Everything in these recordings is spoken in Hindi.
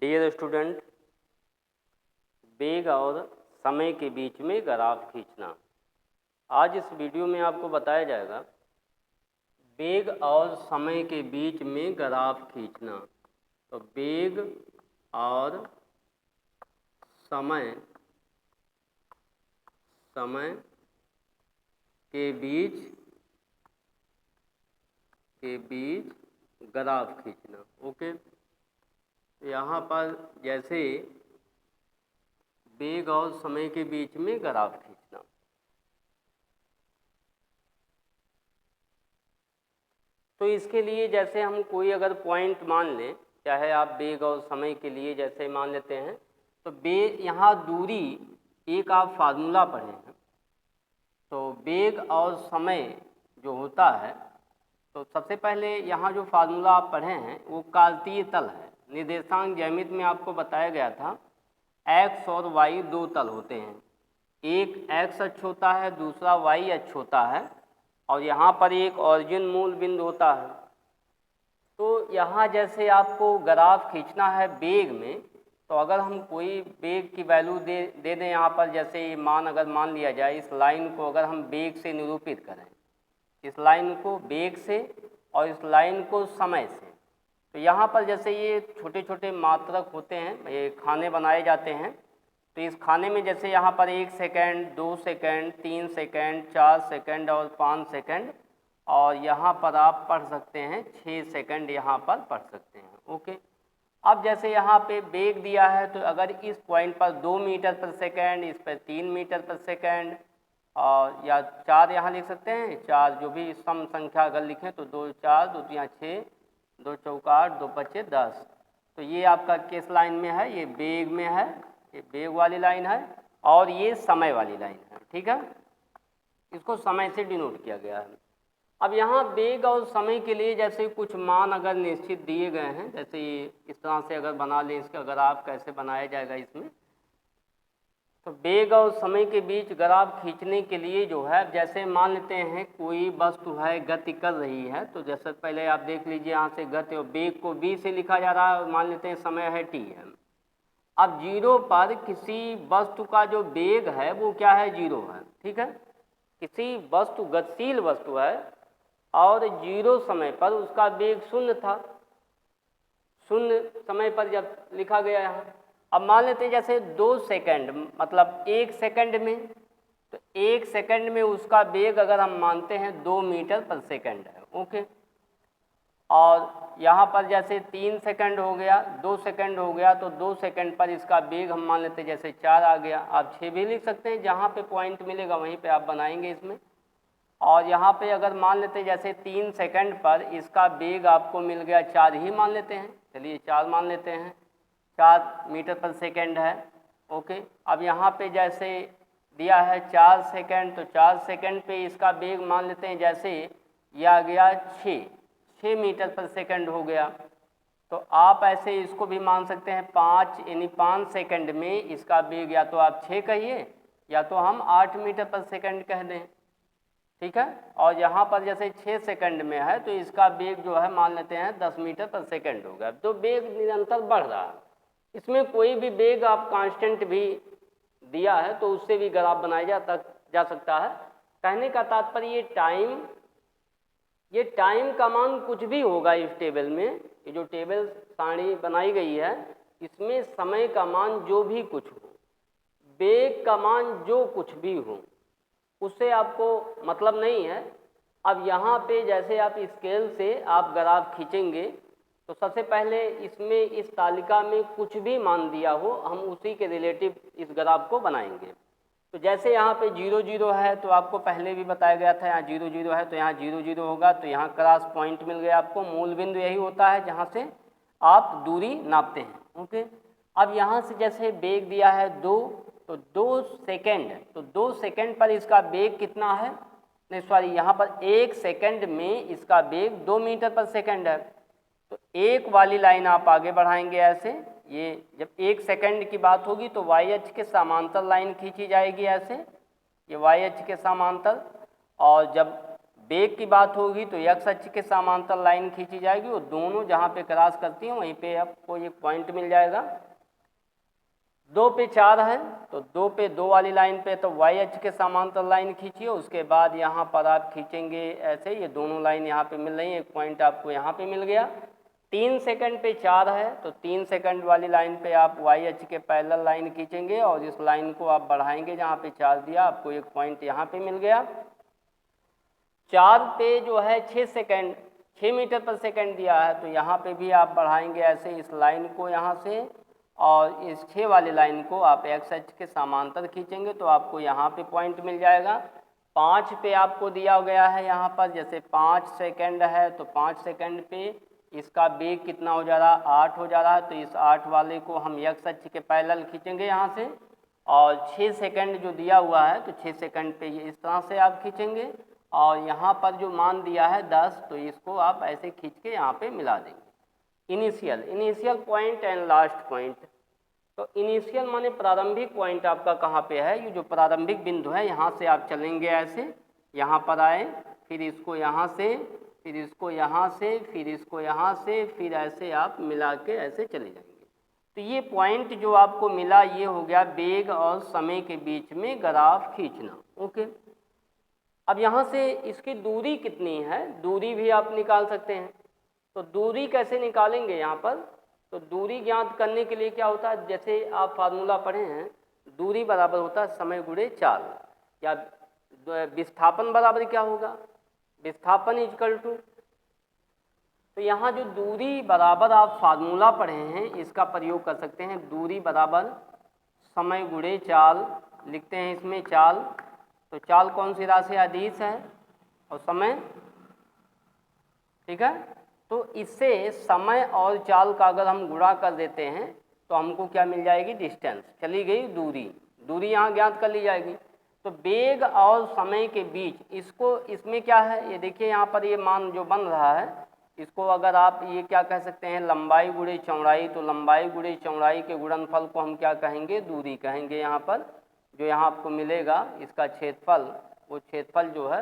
डियर स्टूडेंट, वेग और समय के बीच में ग्राफ खींचना। आज इस वीडियो में आपको बताया जाएगा वेग और समय के बीच में ग्राफ खींचना। तो वेग और समय के बीच ग्राफ खींचना। ओके, यहाँ पर जैसे वेग और समय के बीच में ग्राफ खींचना। तो इसके लिए जैसे हम कोई अगर पॉइंट मान लें, चाहे आप वेग और समय के लिए जैसे मान लेते हैं, तो यहाँ दूरी एक आप फार्मूला पढ़े हैं। तो वेग और समय जो होता है, तो सबसे पहले यहाँ जो फार्मूला आप पढ़े हैं वो कार्तीय तल है। निर्देशांक ज्यामिति में आपको बताया गया था x और y दो तल होते हैं, एक x अक्ष होता है, दूसरा y अक्ष होता है, और यहाँ पर एक ऑरिजिन मूल बिंदु होता है। तो यहाँ जैसे आपको ग्राफ खींचना है वेग में, तो अगर हम कोई वेग की वैल्यू दे दें यहाँ पर, जैसे ये मान अगर मान लिया जाए, इस लाइन को अगर हम वेग से निरूपित करें, इस लाइन को वेग से और इस लाइन को समय से, तो यहाँ पर जैसे ये छोटे छोटे मात्रक होते हैं, ये खाने बनाए जाते हैं। तो इस खाने में जैसे यहाँ पर 1 सेकेंड, 2 सेकेंड, 3 सेकेंड, 4 सेकेंड और 5 सेकेंड, और यहाँ पर आप पढ़ सकते हैं 6 सेकेंड यहाँ पर पढ़ सकते हैं। ओके, अब जैसे यहाँ पे वेग दिया है, तो अगर इस पॉइंट पर 2 मीटर पर सेकेंड, इस पर 3 मीटर पर सेकेंड, और या 4 यहाँ लिख सकते हैं, 4 जो भी सम संख्या अगर लिखें तो 2 4 2 यहाँ 6, 2 चौका 8, 2 पचे 10। तो ये आपका किस लाइन में है? ये वेग में है, ये वेग वाली लाइन है, और ये समय वाली लाइन है। ठीक है, इसको समय से डिनोट किया गया है। अब यहाँ वेग और समय के लिए जैसे कुछ मान अगर निश्चित दिए गए हैं, जैसे ये इस तरह से अगर बना लें, इसका ग्राफ कैसे बनाया जाएगा इसमें, तो वेग और समय के बीच ग्राफ खींचने के लिए जो है, जैसे मान लेते हैं कोई वस्तु है गति कर रही है, तो जैसे पहले आप देख लीजिए, यहाँ से गति और वेग को v से लिखा जा रहा है, और मान लेते हैं समय है t है। अब 0 पर किसी वस्तु का जो वेग है वो क्या है? 0 है। ठीक है, किसी वस्तु गतिशील वस्तु है और 0 समय पर उसका वेग 0 था, 0 समय पर जब लिखा गया यहाँ। अब मान लेते हैं जैसे 2 सेकेंड, मतलब 1 सेकेंड में, तो 1 सेकेंड में उसका वेग अगर हम मानते हैं 2 मीटर पर सेकेंड है। ओके, और यहाँ पर जैसे 3 सेकेंड हो गया, 2 सेकेंड हो गया, तो 2 सेकेंड पर इसका वेग हम मान लेते हैं जैसे 4 आ गया। आप 6 भी लिख सकते हैं, जहाँ पे पॉइंट मिलेगा वहीं पे आप बनाएंगे इसमें। और यहाँ पे अगर मान लेते हैं जैसे 3 सेकेंड पर इसका वेग आपको मिल गया 4 ही मान लेते हैं, चलिए 4 मान लेते हैं, 4 मीटर पर सेकेंड है। ओके, अब यहाँ पे जैसे दिया है 4 सेकेंड, तो 4 सेकेंड पे इसका वेग मान लेते हैं जैसे यह आ गया 6 मीटर पर सेकेंड हो गया। तो आप ऐसे इसको भी मान सकते हैं 5, यानी 5 सेकेंड में इसका वेग या तो आप 6 कहिए या तो हम 8 मीटर पर सेकेंड कह दें। ठीक है, और यहाँ पर जैसे 6 सेकंड में है, तो इसका वेग जो है मान लेते हैं 10 मीटर पर सेकंड होगा। तो वेग निरंतर बढ़ रहा है, इसमें कोई भी वेग आप कांस्टेंट भी दिया है तो उससे भी ग्राफ बनाया जा सकता है। कहने का तात्पर्य ये टाइम का मान कुछ भी होगा इस टेबल में, ये जो टेबल सारणी बनाई गई है, इसमें समय का मान जो भी कुछ हो, वेग का मान जो कुछ भी हो, उससे आपको मतलब नहीं है। अब यहाँ पे जैसे आप स्केल से आप ग्राफ खींचेंगे, तो सबसे पहले इसमें इस तालिका में कुछ भी मान दिया हो, हम उसी के रिलेटिव इस ग्राफ को बनाएंगे। तो जैसे यहाँ पे 0 0 है, तो आपको पहले भी बताया गया था यहाँ 0 0 है, तो यहाँ 0 0 होगा, तो यहाँ क्रॉस पॉइंट मिल गया आपको। मूल बिंदु यही होता है जहाँ से आप दूरी नापते हैं। ओके, अब यहाँ से जैसे वेग दिया है 2, तो 2 सेकेंड, तो 2 सेकेंड पर इसका वेग कितना है? नहीं सॉरी, यहाँ पर 1 सेकेंड में इसका वेग 2 मीटर पर सेकेंड है। तो एक वाली लाइन आप आगे बढ़ाएंगे ऐसे, ये जब 1 सेकेंड की बात होगी तो वाई अक्ष के समांतर लाइन खींची जाएगी ऐसे, ये वाई अक्ष के समांतर। और जब बेग की बात होगी तो x अक्ष के समांतर लाइन खींची जाएगी और दोनों जहाँ पे क्रॉस करती हैं वहीं पे आपको एक पॉइंट मिल जाएगा। 2 पे 4 है तो 2 पे 2 वाली लाइन पे तो y अक्ष के समांतर लाइन खींचिए, उसके बाद यहाँ पर आप खींचेंगे ऐसे, ये दोनों लाइन यहाँ पे मिल रही है, एक पॉइंट आपको यहाँ पे मिल गया। 3 सेकंड पे 4 है तो 3 सेकंड वाली लाइन पे आप y अक्ष के पैरेलल लाइन खींचेंगे और इस लाइन को आप बढ़ाएंगे, जहाँ पे 4 दिया आपको एक पॉइंट यहाँ पे मिल गया। 4 पे जो है 6 सेकंड 6 मीटर पर सेकंड दिया है तो यहाँ पे भी आप बढ़ाएंगे ऐसे इस लाइन को यहाँ से, और इस 6 वाली लाइन को आप x अक्ष के समांतर खींचेंगे तो आपको यहाँ पे पॉइंट मिल जाएगा। 5 पे आपको दिया गया है यहाँ पर, जैसे 5 सेकंड है तो 5 सेकंड पे इसका बेग कितना हो जा रहा है, 8 हो जा रहा है, तो इस 8 वाले को हम x अक्ष के पैरेलल खींचेंगे यहाँ से, और 6 सेकंड जो दिया हुआ है तो 6 सेकंड पे ये इस तरह से आप खींचेंगे, और यहाँ पर जो मान दिया है 10 तो इसको आप ऐसे खींच के यहाँ पे मिला देंगे। Initial point and last point. तो इनिशियल माने प्रारंभिक पॉइंट आपका कहाँ पे है, ये जो प्रारंभिक बिंदु है यहाँ से आप चलेंगे ऐसे, यहाँ पर आए, फिर इसको यहाँ से, फिर इसको यहाँ से, फिर इसको यहाँ से, फिर ऐसे आप मिला के ऐसे चले जाएंगे। तो ये पॉइंट जो आपको मिला ये हो गया बेग और समय के बीच में ग्राफ खींचना। ओके, अब यहाँ से इसकी दूरी कितनी है, दूरी भी आप निकाल सकते हैं। तो दूरी कैसे निकालेंगे यहाँ पर, तो दूरी ज्ञात करने के लिए क्या होता है, जैसे आप फार्मूला पढ़े हैं, दूरी बराबर होता है समय गुणे चाल, या विस्थापन बराबर क्या होगा, विस्थापन इक्वल टू, तो यहाँ जो दूरी बराबर आप फार्मूला पढ़े हैं इसका प्रयोग कर सकते हैं। दूरी बराबर समय गुणे चाल लिखते हैं इसमें चाल, तो चाल कौन सी राशि अदिश है और समय, ठीक है। तो इससे समय और चाल का अगर हम गुणा कर देते हैं तो हमको क्या मिल जाएगी, डिस्टेंस, चली गई दूरी, दूरी यहाँ ज्ञात कर ली जाएगी। तो बेग और समय के बीच इसको, इसमें क्या है ये देखिए यहाँ पर ये मान जो बन रहा है, इसको अगर आप ये क्या कह सकते हैं लंबाई गुणे चौड़ाई, तो लंबाई गुणे चौड़ाई के गुणनफल को हम क्या कहेंगे, दूरी कहेंगे। यहाँ पर जो यहाँ आपको मिलेगा इसका क्षेत्रफल, वो क्षेत्रफल जो है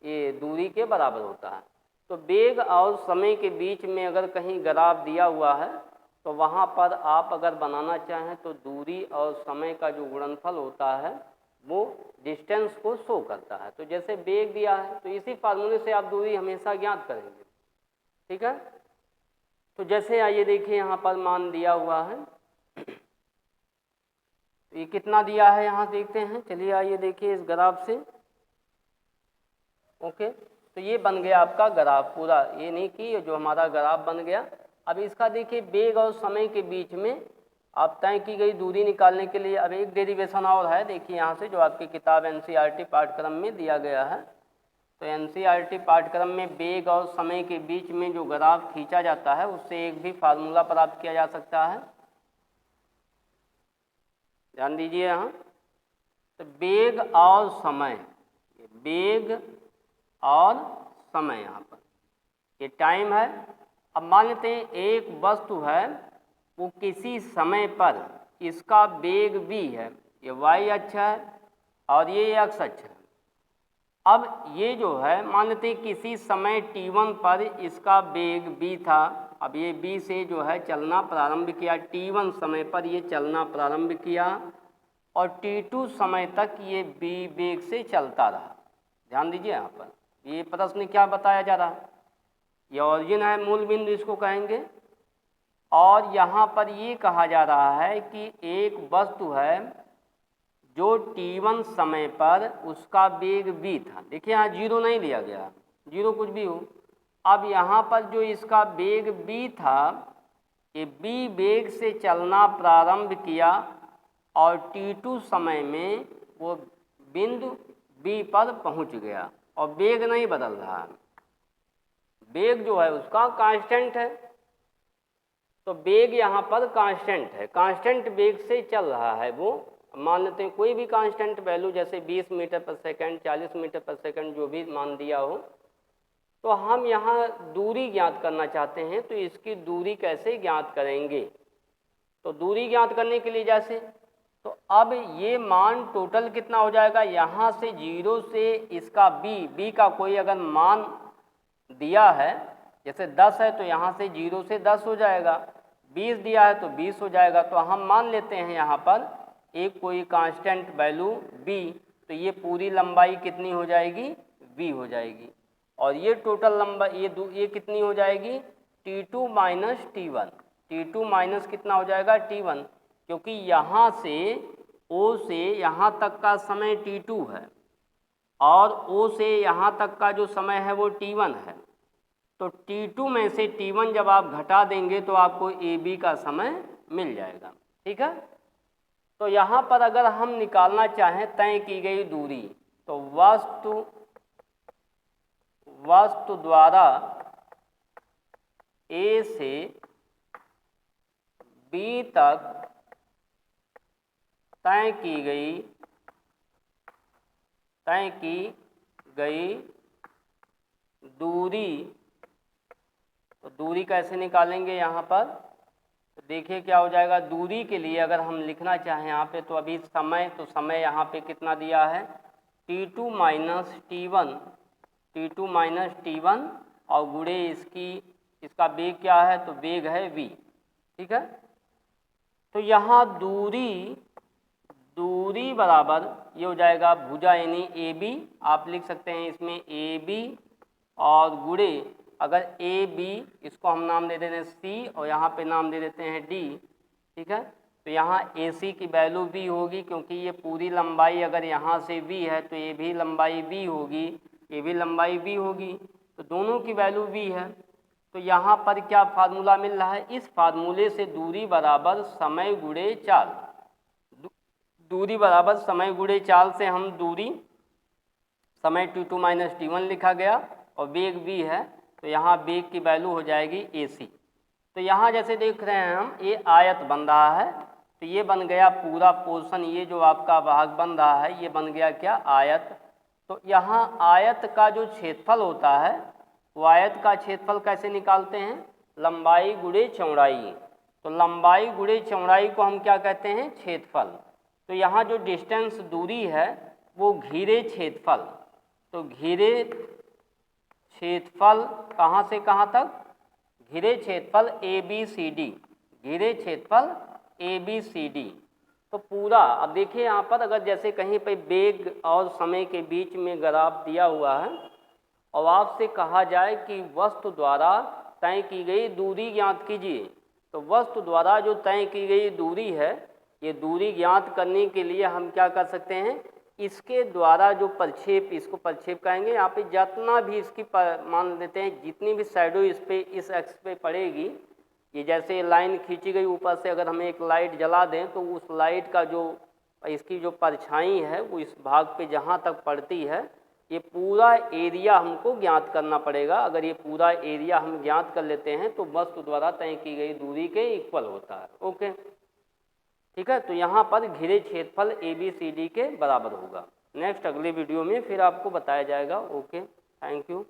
ये दूरी के बराबर होता है। तो बेग और समय के बीच में अगर कहीं ग्राफ दिया हुआ है तो वहाँ पर आप अगर बनाना चाहें तो दूरी और समय का जो गुणनफल होता है वो डिस्टेंस को शो करता है। तो जैसे बेग दिया है तो इसी फार्मूले से आप दूरी हमेशा ज्ञात करेंगे, ठीक है। तो जैसे आइए देखिए यहाँ पर मान दिया हुआ है, ये कितना दिया है यहाँ देखते हैं, चलिए आइए देखिए इस ग्राफ से। ओके, तो ये बन गया आपका ग्राफ पूरा, ये नहीं कि जो हमारा ग्राफ बन गया। अब इसका देखिए बेग और समय के बीच में आप तय की गई दूरी निकालने के लिए अब एक डेरिवेशन और है, देखिए यहाँ से जो आपकी किताब एनसीईआरटी पाठ्यक्रम में दिया गया है। तो एनसीईआरटी पाठ्यक्रम में बेग और समय के बीच में जो ग्राफ खींचा जाता है उससे एक भी फार्मूला प्राप्त किया जा सकता है, ध्यान दीजिए यहाँ। तो बेग और समय, बेग और समय यहाँ पर ये टाइम है। अब मान लेते हैं एक वस्तु है वो किसी समय पर, इसका बेग v है, ये y अक्ष है और ये x अक्ष है। अब ये जो है मान लेते हैं किसी समय t1 पर इसका बेग v था, अब ये b से जो है चलना प्रारंभ किया, t1 समय पर ये चलना प्रारंभ किया और t2 समय तक ये b बेग से चलता रहा। ध्यान दीजिए यहाँ पर ये प्रश्न क्या बताया जा रहा है, ये ऑरिजिन है, मूल बिंदु इसको कहेंगे। और यहाँ पर ये कहा जा रहा है कि एक वस्तु है जो t1 समय पर उसका बेग v था, देखिए यहाँ जीरो नहीं लिया गया, जीरो कुछ भी हो। अब यहाँ पर जो इसका बेग v था, ये b बेग से चलना प्रारंभ किया और t2 समय में वो बिंदु b पर पहुँच गया और बेग नहीं बदल रहा है, बेग जो है उसका कांस्टेंट है। तो बेग यहाँ पर कांस्टेंट है, कांस्टेंट बेग से चल रहा है वो, मान लेते हैं कोई भी कांस्टेंट वैल्यू जैसे 20 मीटर पर सेकंड, 40 मीटर पर सेकंड जो भी मान दिया हो। तो हम यहाँ दूरी ज्ञात करना चाहते हैं, तो इसकी दूरी कैसे ज्ञात करेंगे, तो दूरी ज्ञात करने के लिए जैसे तो अब ये मान टोटल कितना हो जाएगा, यहाँ से 0 से इसका बी का कोई अगर मान दिया है, जैसे 10 है तो यहाँ से 0 से 10 हो जाएगा, 20 दिया है तो 20 हो जाएगा। तो हम मान लेते हैं यहाँ पर एक कोई कांस्टेंट वैल्यू b, तो ये पूरी लंबाई कितनी हो जाएगी, v हो जाएगी। और ये टोटल लंबाई ये कितनी हो जाएगी, t2 minus T1। T2 minus कितना हो जाएगा, T1, क्योंकि यहाँ से O से यहाँ तक का समय T2 है और O से यहाँ तक का जो समय है वो T1 है। तो T2 में से T1 जब आप घटा देंगे तो आपको AB का समय मिल जाएगा। ठीक है, तो यहाँ पर अगर हम निकालना चाहें तय की गई दूरी, तो वस्तु द्वारा A से B तक तय की गई दूरी, तो दूरी कैसे निकालेंगे यहाँ पर, तो देखिए क्या हो जाएगा। दूरी के लिए अगर हम लिखना चाहें यहाँ पे, तो अभी समय, तो समय यहाँ पे कितना दिया है, T2 माइनस T1 और गुणे इसका वेग क्या है, तो वेग है v। ठीक है, तो यहाँ दूरी बराबर ये हो जाएगा भुजा यानी AB, आप लिख सकते हैं इसमें AB और गुणे अगर AB इसको हम नाम दे देते हैं C और यहाँ पे नाम दे देते हैं D। ठीक है, तो यहाँ AC की वैल्यू V होगी, क्योंकि ये पूरी लंबाई अगर यहाँ से V है तो ये भी लंबाई V होगी, ये भी लंबाई V होगी, तो दोनों की वैल्यू V है। तो यहाँ पर क्या फार्मूला मिल रहा है, इस फार्मूले से दूरी बराबर समय गुणे चाल, दूरी बराबर समय गुणे चाल से हम दूरी समय T2 माइनस T1 लिखा गया और वेग v है, तो यहाँ वेग की वैल्यू हो जाएगी AC। तो यहाँ जैसे देख रहे हैं हम, ये आयत बन रहा है, तो ये बन गया पूरा पोर्शन, ये जो आपका भाग बन रहा है ये बन गया क्या, आयत। तो यहाँ आयत का जो क्षेत्रफल होता है, वो आयत का क्षेत्रफल कैसे निकालते हैं, लंबाई गुणे चौड़ाई। तो लंबाई गुणे चौड़ाई को हम क्या कहते हैं, क्षेत्रफल। तो यहाँ जो डिस्टेंस दूरी है वो घेरे क्षेत्रफल, तो घेरे क्षेत्रफल कहाँ से कहाँ तक, घेरे क्षेत्रफल ABCD, घेरे क्षेत्रफल ABCD। तो पूरा, अब देखिए यहाँ पर अगर जैसे कहीं पे वेग और समय के बीच में ग्राफ दिया हुआ है और आपसे कहा जाए कि वस्तु द्वारा तय की गई दूरी ज्ञात कीजिए, तो वस्तु द्वारा जो तय की गई दूरी है, ये दूरी ज्ञात करने के लिए हम क्या कर सकते हैं, इसके द्वारा जो प्रक्षेप, इसको प्रक्षेप कहेंगे, यहाँ पे जितना भी इसकी मान लेते हैं जितनी भी शैडो इस पे इस एक्स पे पड़ेगी, ये जैसे लाइन खींची गई ऊपर से, अगर हम एक लाइट जला दें तो उस लाइट का जो इसकी जो परछाई है वो इस भाग पे जहाँ तक पड़ती है, ये पूरा एरिया हमको ज्ञात करना पड़ेगा। अगर ये पूरा एरिया हम ज्ञात कर लेते हैं तो वस्तु द्वारा तय की गई दूरी के इक्वल होता है। ओके, ठीक है, तो यहाँ पर घिरे क्षेत्रफल ABCD के बराबर होगा। नेक्स्ट अगले वीडियो में फिर आपको बताया जाएगा। Okay, thank you.